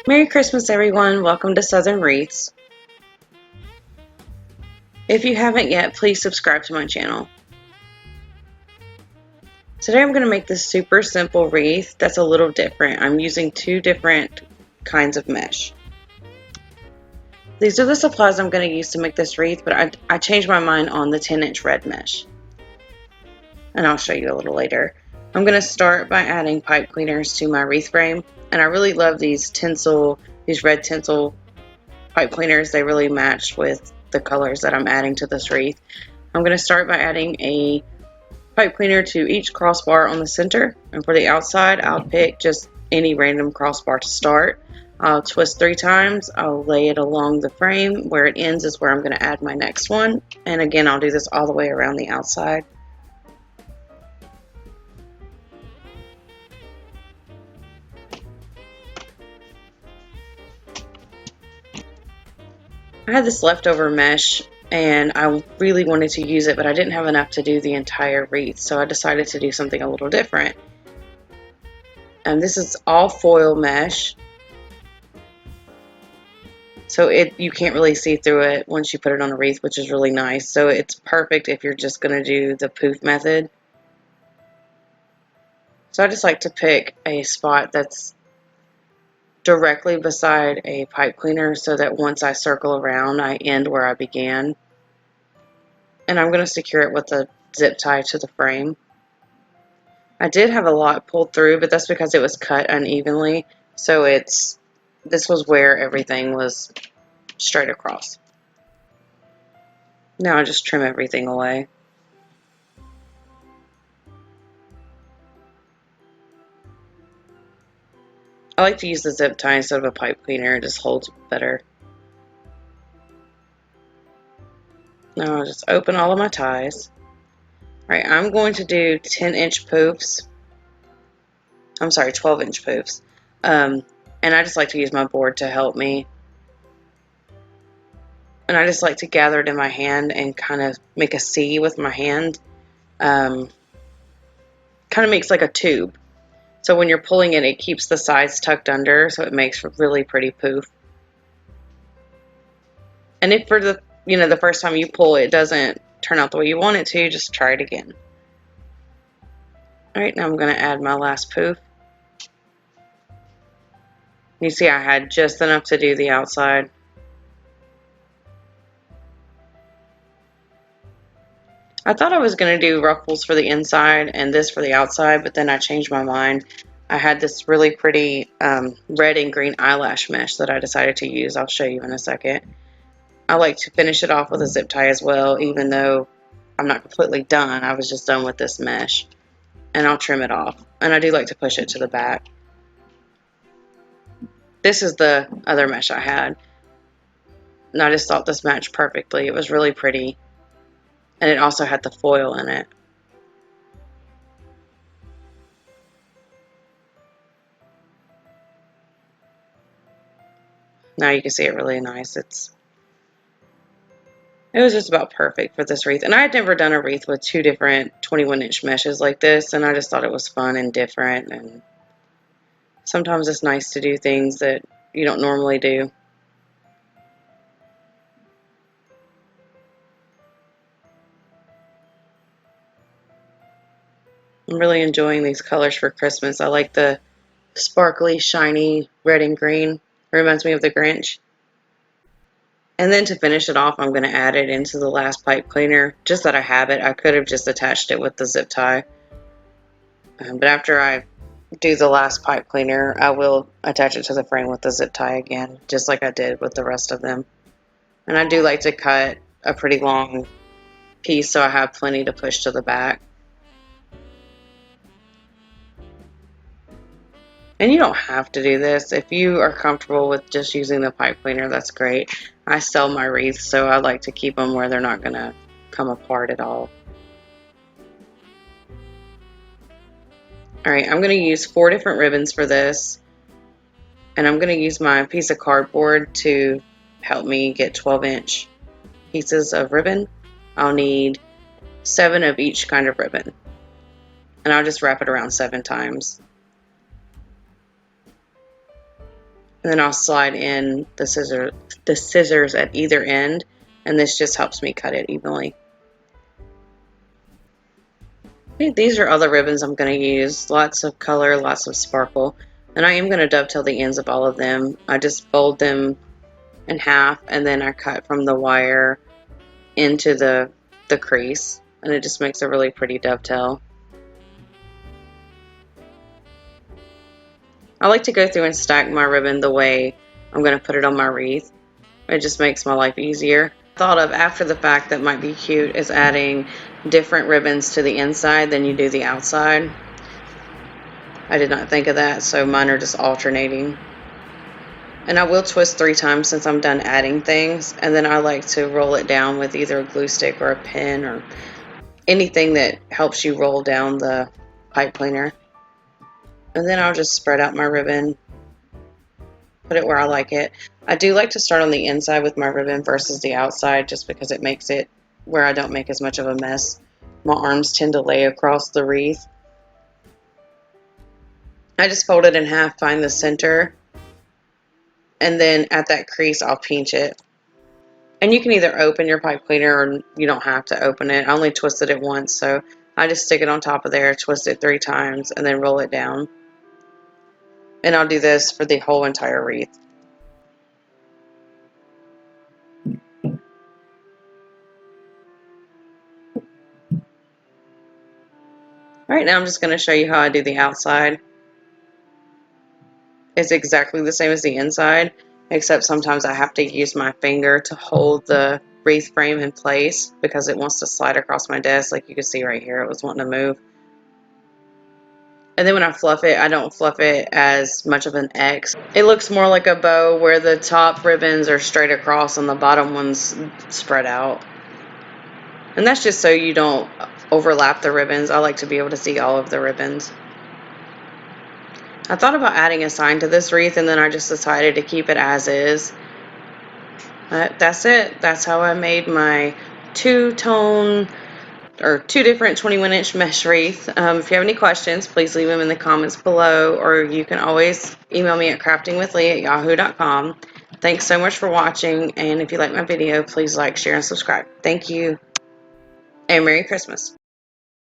Merry Christmas, everyone. Welcome to Southern Wreaths. If you haven't yet, please subscribe to my channel. Today I'm going to make this super simple wreath that's a little different. I'm using two different kinds of mesh. These are the supplies I'm going to use to make this wreath, but I changed my mind on the 10-inch red mesh. And I'll show you a little later. I'm going to start by adding pipe cleaners to my wreath frame. And I really love these red tinsel pipe cleaners. They really match with the colors that I'm adding to this wreath. I'm going to start by adding a pipe cleaner to each crossbar on the center, and for the outside I'll pick just any random crossbar to start. I'll twist 3 times, I'll lay it along the frame. Where it ends is where I'm going to add my next one, and again I'll do this all the way around the outside. I had this leftover mesh and I really wanted to use it, but I didn't have enough to do the entire wreath, so I decided to do something a little different. And this is all foil mesh, so you can't really see through it once you put it on a wreath, which is really nice. So it's perfect if you're just going to do the poof method. So I just like to pick a spot that's directly beside a pipe cleaner so that once I circle around, I end where I began. And I'm going to secure it with a zip tie to the frame. I did have a lot pulled through, but that's because it was cut unevenly. So this was where everything was straight across. Now I just trim everything away. I like to use the zip tie instead of a pipe cleaner. It just holds better. Now I'll just open all of my ties. Alright, I'm going to do 10-inch poofs. I'm sorry, 12-inch poofs. And I just like to use my board to help me. And I just like to gather it in my hand and kind of make a C with my hand. Kind of makes like a tube. So when you're pulling it, it keeps the sides tucked under, so it makes a really pretty poof. And if for the first time you pull it doesn't turn out the way you want it to, just try it again. Alright, now I'm going to add my last poof. You see I had just enough to do the outside. I thought I was going to do ruffles for the inside and this for the outside, but then I changed my mind. I had this really pretty red and green eyelash mesh that I decided to use. I'll show you in a second. I like to finish it off with a zip tie as well, even though I'm not completely done. I was just done with this mesh. And I'll trim it off. And I do like to push it to the back. This is the other mesh I had. And I just thought this matched perfectly. It was really pretty. And it also had the foil in it. Now you can see it really nice. It was just about perfect for this wreath. And I had never done a wreath with 2 different 21-inch meshes like this, and I just thought it was fun and different. And sometimes it's nice to do things that you don't normally do. I'm really enjoying these colors for Christmas. I like the sparkly, shiny red and green. It reminds me of the Grinch. And then to finish it off, I'm going to add it into the last pipe cleaner. Just that I have it. I could have just attached it with the zip tie. But after I do the last pipe cleaner, I will attach it to the frame with the zip tie again, just like I did with the rest of them. And I do like to cut a pretty long piece so I have plenty to push to the back. And you don't have to do this. If you are comfortable with just using the pipe cleaner, that's great. I sell my wreaths, so I like to keep them where they're not going to come apart at all. Alright, I'm going to use 4 different ribbons for this. And I'm going to use my piece of cardboard to help me get 12-inch pieces of ribbon. I'll need 7 of each kind of ribbon. And I'll just wrap it around 7 times. And then I'll slide in the scissors at either end, and this just helps me cut it evenly. These are other ribbons I'm going to use. Lots of color, lots of sparkle. And I am going to dovetail the ends of all of them. I just fold them in half, and then I cut from the wire into the crease, and it just makes a really pretty dovetail. I like to go through and stack my ribbon the way I'm going to put it on my wreath. It just makes my life easier. Thought of after the fact that might be cute is adding different ribbons to the inside than you do the outside. I did not think of that, so mine are just alternating. And I will twist 3 times since I'm done adding things, and then I like to roll it down with either a glue stick or a pin or anything that helps you roll down the pipe cleaner. And then I'll just spread out my ribbon, put it where I like it. I do like to start on the inside with my ribbon versus the outside, just because it makes it where I don't make as much of a mess. My arms tend to lay across the wreath. I just fold it in half, find the center, and then at that crease I'll pinch it. And you can either open your pipe cleaner or you don't have to open it. I only twisted it once, so I just stick it on top of there, twist it 3 times, and then roll it down. And I'll do this for the whole entire wreath. Alright, now I'm just going to show you how I do the outside. It's exactly the same as the inside, except sometimes I have to use my finger to hold the wreath frame in place because it wants to slide across my desk. Like you can see right here, it was wanting to move. And then when I fluff it, I don't fluff it as much of an X. It looks more like a bow where the top ribbons are straight across and the bottom ones spread out. And that's just so you don't overlap the ribbons. I like to be able to see all of the ribbons. I thought about adding a sign to this wreath, and then I just decided to keep it as is. That's it. That's how I made my two-tone or 2 different 21-inch mesh wreath. If you have any questions, please leave them in the comments below, or you can always email me at craftingwithlee@yahoo.com. Thanks so much for watching, and if you like my video, please like, share, and subscribe. Thank you, and Merry Christmas.